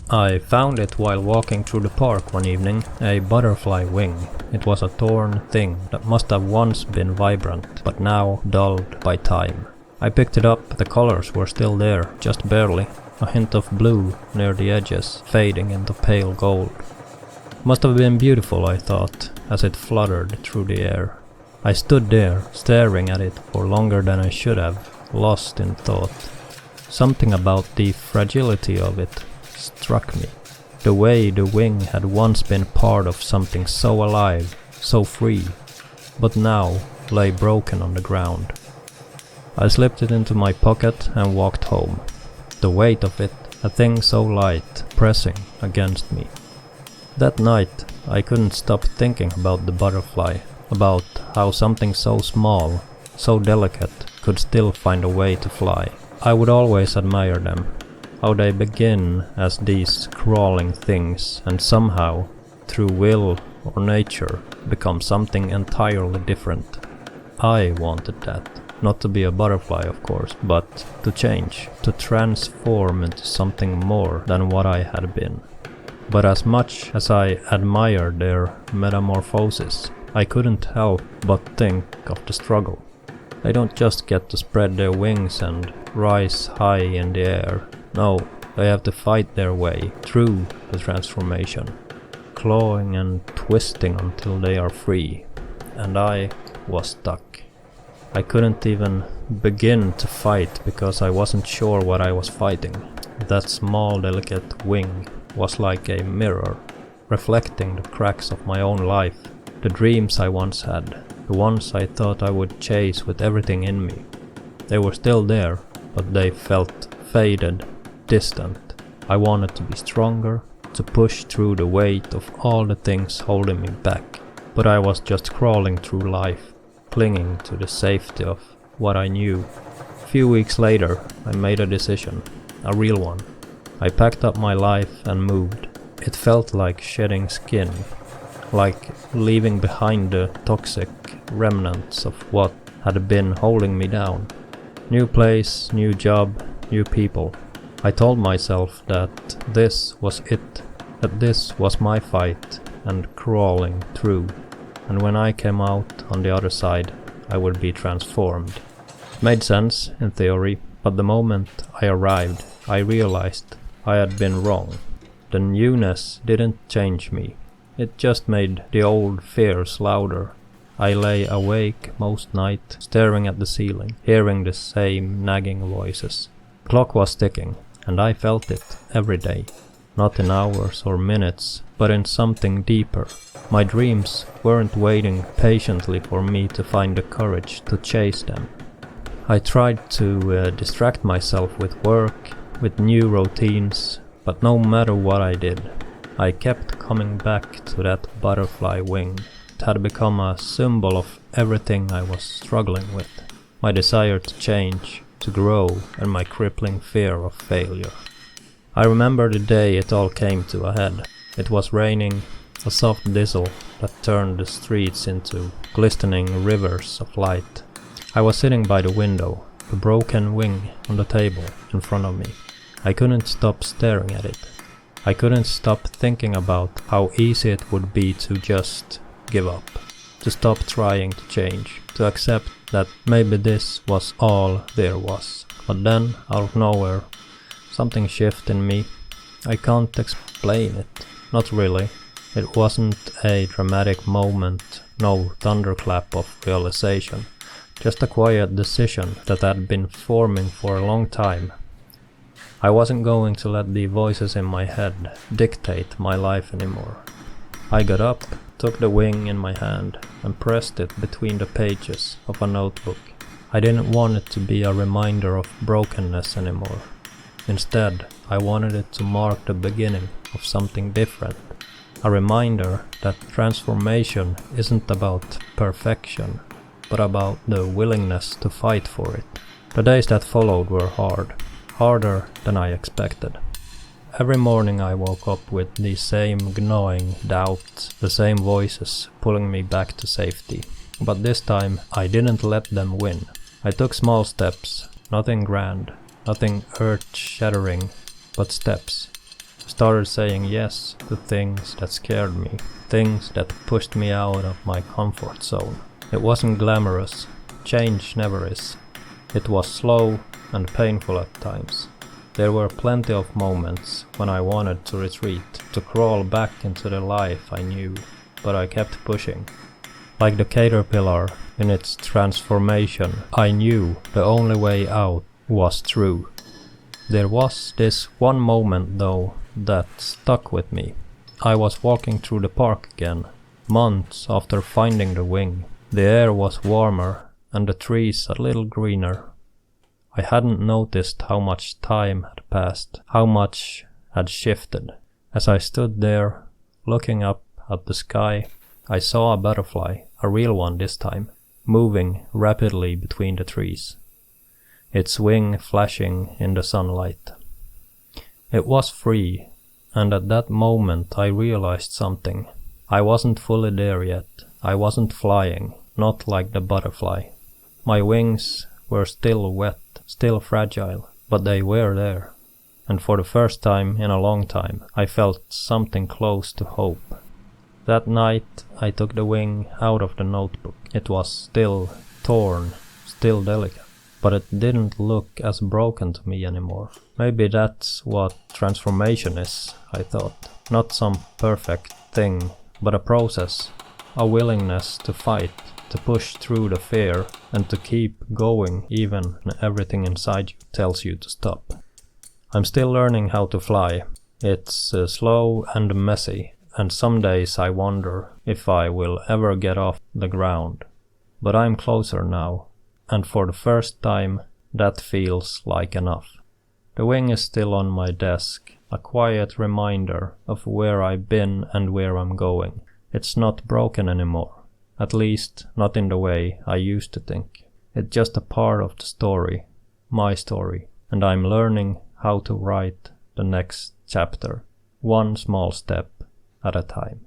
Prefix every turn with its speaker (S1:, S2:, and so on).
S1: I found it while walking through the park one evening, a butterfly wing. It was a torn thing that must have once been vibrant, but now dulled by time. I picked it up, the colors were still there, just barely, a hint of blue near the edges, fading into pale gold. Must have been beautiful, I thought, as it fluttered through the air. I stood there, staring at it for longer than I should have, lost in thought. Something about the fragility of it struck me. The way the wing had once been part of something so alive, so free, but now lay broken on the ground. I slipped it into my pocket and walked home. The weight of it, a thing so light, pressing against me. That night I couldn't stop thinking about the butterfly, about how something so small, so delicate, could still find a way to fly. I would always admire them, how they begin as these crawling things and somehow, through will or nature, become something entirely different. I wanted that. Not to be a butterfly, of course, but to change, to transform into something more than what I had been. But as much as I admired their metamorphosis, I couldn't help but think of the struggle. They don't just get to spread their wings and rise high in the air. No, they have to fight their way through the transformation, clawing and twisting until they are free. And I was stuck. I couldn't even begin to fight because I wasn't sure what I was fighting. That small delicate wing was like a mirror, reflecting the cracks of my own life, the dreams I once had, the ones I thought I would chase with everything in me. They were still there, but they felt faded, distant. I wanted to be stronger, to push through the weight of all the things holding me back, but I was just crawling through life, clinging to the safety of what I knew. A few weeks later, I made a decision, a real one. I packed up my life and moved. It felt like shedding skin, like leaving behind the toxic remnants of what had been holding me down. New place, new job, new people. I told myself that this was it, that this was my fight and crawling through. And when I came out on the other side, I would be transformed. It made sense, in theory, but the moment I arrived, I realized I had been wrong. The newness didn't change me. It just made the old fears louder. I lay awake most nights, staring at the ceiling, hearing the same nagging voices. The clock was ticking, and I felt it every day. Not in hours or minutes, but in something deeper. My dreams weren't waiting patiently for me to find the courage to chase them. I tried to distract myself with work, with new routines, but no matter what I did, I kept coming back to that butterfly wing. It had become a symbol of everything I was struggling with. My desire to change, to grow, and my crippling fear of failure. I remember the day it all came to a head. It was raining, a soft drizzle that turned the streets into glistening rivers of light. I was sitting by the window, the broken wing on the table in front of me. I couldn't stop staring at it. I couldn't stop thinking about how easy it would be to just give up, to stop trying to change, to accept that maybe this was all there was. But then, out of nowhere, something shifted in me. I can't explain it. Not really. It wasn't a dramatic moment, no thunderclap of realization. Just a quiet decision that had been forming for a long time. I wasn't going to let the voices in my head dictate my life anymore. I got up, took the wing in my hand, and pressed it between the pages of a notebook. I didn't want it to be a reminder of brokenness anymore. Instead, I wanted it to mark the beginning of something different. A reminder that transformation isn't about perfection, but about the willingness to fight for it. The days that followed were hard, harder than I expected. Every morning I woke up with the same gnawing doubts, the same voices pulling me back to safety. But this time I didn't let them win. I took small steps, nothing grand, nothing earth-shattering, but steps. Started saying yes to things that scared me, things that pushed me out of my comfort zone. It wasn't glamorous. Change never is. It was slow and painful at times. There were plenty of moments when I wanted to retreat, to crawl back into the life I knew, but I kept pushing. Like the caterpillar in its transformation, I knew the only way out was through. There was this one moment though that stuck with me. I was walking through the park again, months after finding the wing. The air was warmer and the trees a little greener. I hadn't noticed how much time had passed, how much had shifted. As I stood there, looking up at the sky, I saw a butterfly, a real one this time, moving rapidly between the trees, its wing flashing in the sunlight. It was free, and at that moment I realized something. I wasn't fully there yet. I wasn't flying, not like the butterfly. My wings were still wet, still fragile, but they were there. And for the first time in a long time, I felt something close to hope. That night, I took the wing out of the notebook. It was still torn, still delicate, but it didn't look as broken to me anymore. Maybe that's what transformation is, I thought. Not some perfect thing, but a process, a willingness to fight, to push through the fear, and to keep going even when everything inside you tells you to stop. I'm still learning how to fly. It's slow and messy, and some days I wonder if I will ever get off the ground. But I'm closer now, and for the first time that feels like enough. The wing is still on my desk, a quiet reminder of where I've been and where I'm going. It's not broken anymore. At least, not in the way I used to think. It's just a part of the story, my story, and I'm learning how to write the next chapter, one small step at a time.